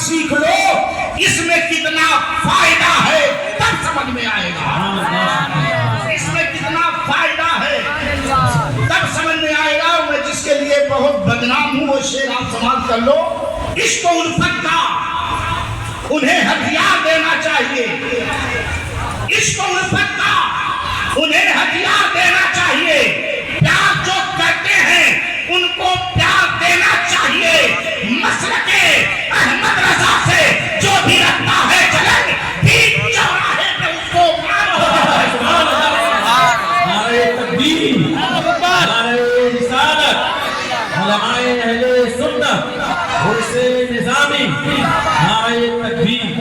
سیکھ لو اس میں کتنا فائدہ ہے، تب سمجھ میں آئے گا اس میں کتنا فائدہ ہے، تب سمجھ میں آئے گا۔ میں جس کے لیے بہت بدنام ہوں وہ شعر آپ سماعت کر لو۔ عشق و الفت کا انہیں ہتھیار دینا چاہیے، عشق و الفت کا انہیں ہتھیار دینا چاہیے، پیار جو کرتے ہیں ان کو پیار دینا چاہیے۔ مسلک احمد رضا سے جو بھی رکھتا ہے جلن، بھی چوراہے پہ اس کو مارو۔ نعرہ تکبیر، نعرہ رسالت، علماء اہل سنت، عرس نظامی، نعرہ تکبیر۔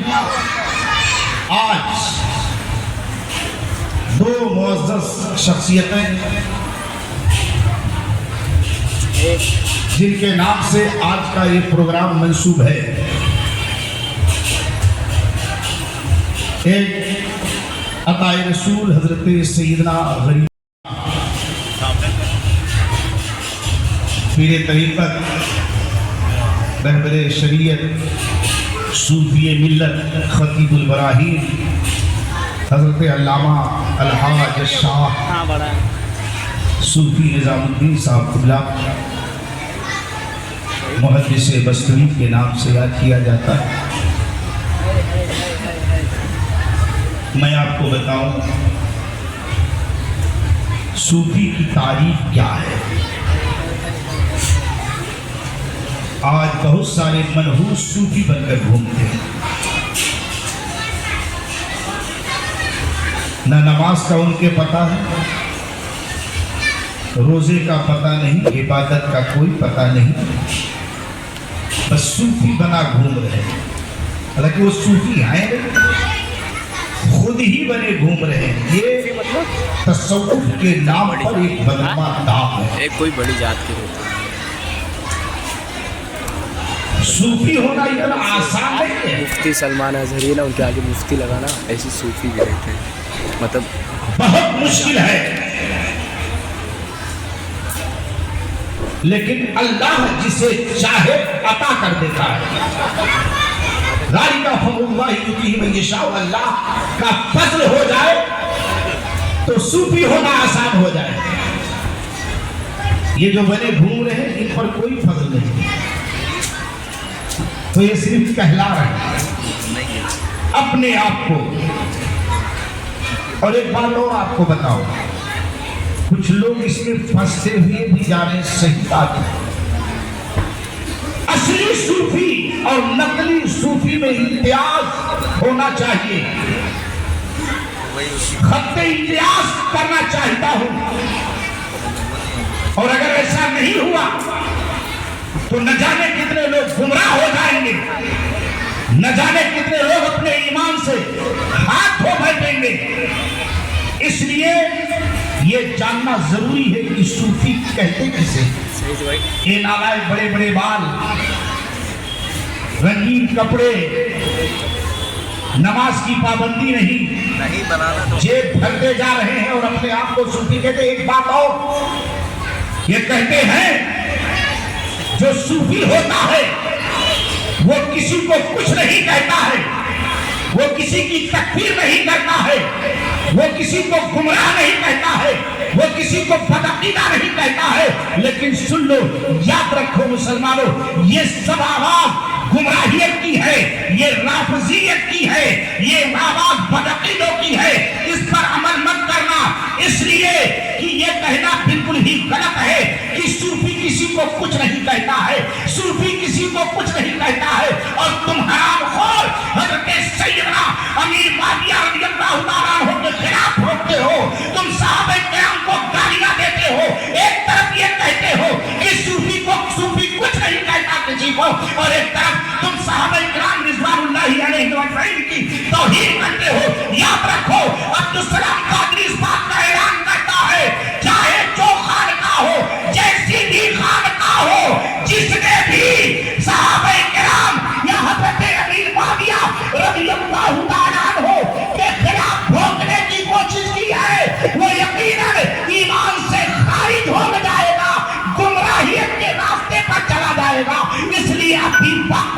آج دو معزز شخصیتیں جن کے نام سے آج کا یہ پروگرام منسوب ہے، ایک عطائے رسول حضرت سیدنا غریب پیر طریقت، رہبر شریعت، صوفی ملت، خطیب البراہیم حضرت علامہ الحاج شاہ صوفی نظام الدین صاحب قبلہ محدث بصری کے نام سے یاد کیا جاتا ہے۔ میں آپ کو بتاؤں صوفی کی تعریف کیا ہے۔ آج بہت سارے منحوس صوفی بن کر گھومتے ہیں، نہ نماز کا ان کے پتہ ہے، روزے کا پتہ نہیں، عبادت کا کوئی پتہ نہیں، بس صوفی بنا گھوم رہے ہیں۔ حالانکہ وہ صوفی ہیں خود ہی بنے گھوم رہے ہیں۔ یہ تصوف کے نام پر ایک بدنما داغ ہے۔ ایک کوئی بڑی ذات کی ہوتی ہے۔ صوفی ہونا اتنا آسان نہیں ہے، مفتی سلمان اظہری نا ان کے آگے مفتی لگانا ایسی صوفی بھی رہتے ہیں، مطلب بہت مشکل ہے، لیکن اللہ جسے چاہے عطا کر دیتا ہے۔ ذالک فضل اللہ یؤتیہ من یشاء، اللہ کا فضل ہو جائے تو صوفی ہونا آسان ہو جائے۔ یہ جو بنے گھوم رہے ہیں ان پر کوئی فضل نہیں، تو یہ صرف کہلا رہے ہیں اپنے آپ کو۔ اور ایک بات اور آپ کو بتاؤ، کچھ لوگ اس میں پھنستے ہوئے بھی جا رہے ہیں، صحیح بات ہے۔ اصلی صوفی اور نقلی صوفی میں امتیاز ہونا چاہیے، خط امتیاز کرنا چاہتا ہوں، اور اگر ایسا نہیں ہوا تو نہ جانے کتنے لوگ گمراہ ہو جائیں گے، نہ جانے کتنے لوگ اپنے ایمان سے ہاتھ دھو بیٹھیں گے۔ اس لیے یہ جاننا ضروری ہے کہ صوفی کہتے کسے۔ یہ نالائق بڑے بڑے بال، رنگین کپڑے، نماز کی پابندی نہیں، جیب بھرتے جا رہے ہیں اور اپنے آپ کو صوفی کہتے ہیں۔ ایک بات اور یہ کہتے ہیں جو صوفی ہوتا ہے وہ کسی کو کچھ نہیں کہتا ہے، وہ کسی کی تکفیر نہیں کرتا ہے، وہ کسی کو گمراہ نہیں کہتا ہے، وہ کسی کو بدعقیدہ نہیں کہتا ہے۔ لیکن سن لو، یاد رکھو مسلمانوں، یہ سب آواز گمراہیت کی ہے، یہ رافضیت کی ہے، یہ آواز بدعقیدوں کی ہے۔ اس پر عمل مت کرنا، اس لیے کہ یہ کہنا بالکل ہی غلط ہے کہ صوفی کسی کو کچھ نہیں کہتا ہے، صوفی کسی کو کچھ نہیں کہتا ہے۔ اور تم حرام خور حضرت سیدنا امیر معاویہ رضی اللہ تعالیٰ عنہ کے خلاف بھوکتے ہو، تم صحابہ کرام کو گالیاں دیتے ہو، ایک طرف یہ کہتے ہو کہ صوفی کچھ نہیں کہتا کسی کو، اور ایک طرف تم صحابہ کرام رضوان اللہ علیہ وسلم کی توہین کرتے ہو۔ یاد رکھو، عبدالسلام قادری اس بات کا اعلان کرتا ہے، چاہے جو خانقاہ ہو، جیسی بھی خانقاہ ہو، جس نے بھی صحابہ کرام یا حضرت امیر معاویہ رضی اللہ تعالیٰ عنہ کے خلاف بھونکنے کی کوشش کی ہے، وہ یقیناً ایمان سے خارج ہو جائے گا، گمراہیت کے راستے پر چلا جائے گا۔ اس لیے ابھی وقت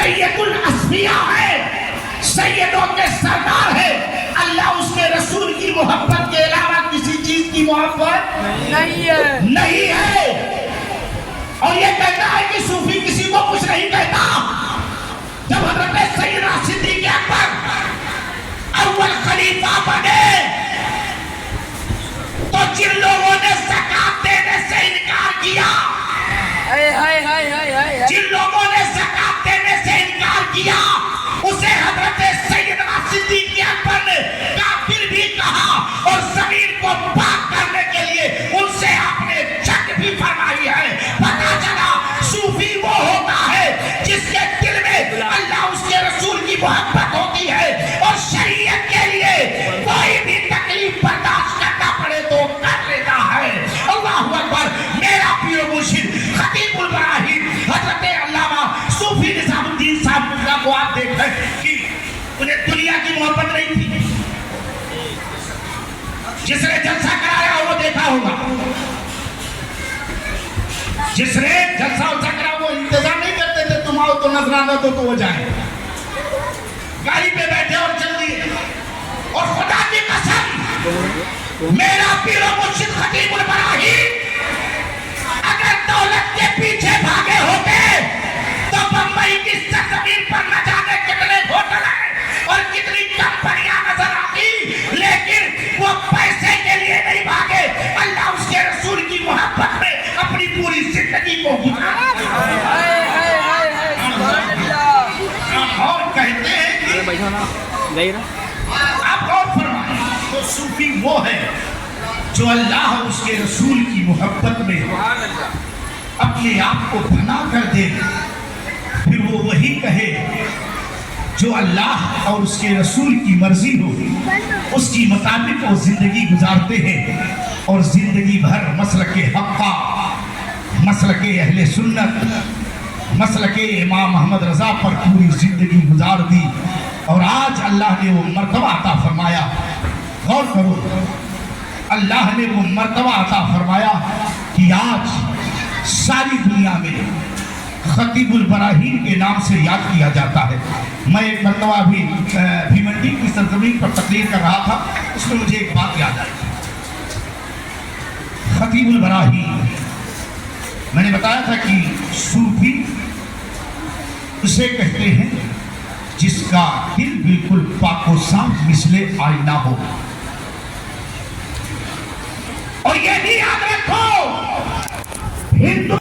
سید الاسفیاء ہے, سیدوں کے سردار ہے. اللہ اس کے رسول کی محبت کے علاوہ کسی چیز کی محبت نہیں ہے. اور یہ کہتا ہے کہ صوفی کسی کو کچھ نہیں کہتا. جب حضرت سیدنا صدیق اکبر اول خلیفہ بنے تو جن لوگوں نے زکات دینے سے انکار کیا, جن لوگوں نے زکات دینے سے انکار کیا, اسے حضرت سیدنا صدیق اکبر نے کافر بھی کہا, اور زمین کو پاک کرنے کے لیے ان سے آپ نے جنگ بھی فرمائی ہے. پتہ چلا صوفی وہ ہوتا ہے جس کے دل میں اللہ اس کے رسول کی محبت ہوتی ہے, اور شریعت کے لیے کوئی بھی تکلیف برداشت کرنا پڑے تو کر لیتا ہے. اللہ اکبر. میرا پیر و مرشد خطیب البراہیم حضرت علامہ صوفی نظام الدین صاحب کو آپ دیکھ رہے کہ انہیں دنیا کی محبت نہیں تھی. جس نے جلسہ کرایا وہ دیکھا ہوگا, جس نے جلسہ کرا وہ انتظار نہیں کرتے تھے تم آؤ تو نظرانہ دو تو وہ جائیں. گاڑی پہ بیٹھے اور چل دیے. اور خدا کی قسم میرا پیر و مرشد خطیب البراہیم اگر دولت کے پیچھے بھاگے ہوتے تو بمبئی کی سرزمین پر نہ جانے کتنے ہوٹل ہیں اور کتنی کمپنیاں نظر آتی, لیکن وہ پیسے کے لیے نہیں بھاگے, اللہ اس کے رسول کی محبت میں اپنی پوری زندگی کو گزارا. اور کہتے ہیں کہ آپ اور فرمائیں تو صوفی وہ ہے جو اللہ اس کے رسول کی محبت میں اپنے آپ کو بنا کر دے, پھر وہ وہی کہے جو اللہ اور اس کے رسول کی مرضی ہو, اس کی مطابق وہ زندگی گزارتے ہیں. اور زندگی بھر مسلک حق, مسلک اہل سنت, مسلک امام محمد رضا پر پوری زندگی گزار دی, اور آج اللہ نے وہ مرتبہ عطا فرمایا. غور کرو, اللہ نے وہ مرتبہ عطا فرمایا کہ آج ساری دنیا میں خطیب البراہیم کے نام سے یاد کیا جاتا ہے. میں ایک مرتبہ بھی بھیمنڈی کی سرزمین پر تقریر کر رہا تھا, اس میں مجھے ایک بات یاد آئی. خطیب البراہیم, میں نے بتایا تھا کہ صوفی اسے کہتے ہیں جس کا دل بالکل پاک و صاف مثل آئینہ ہو. اور یہ بھی یاد رکھو, ہندو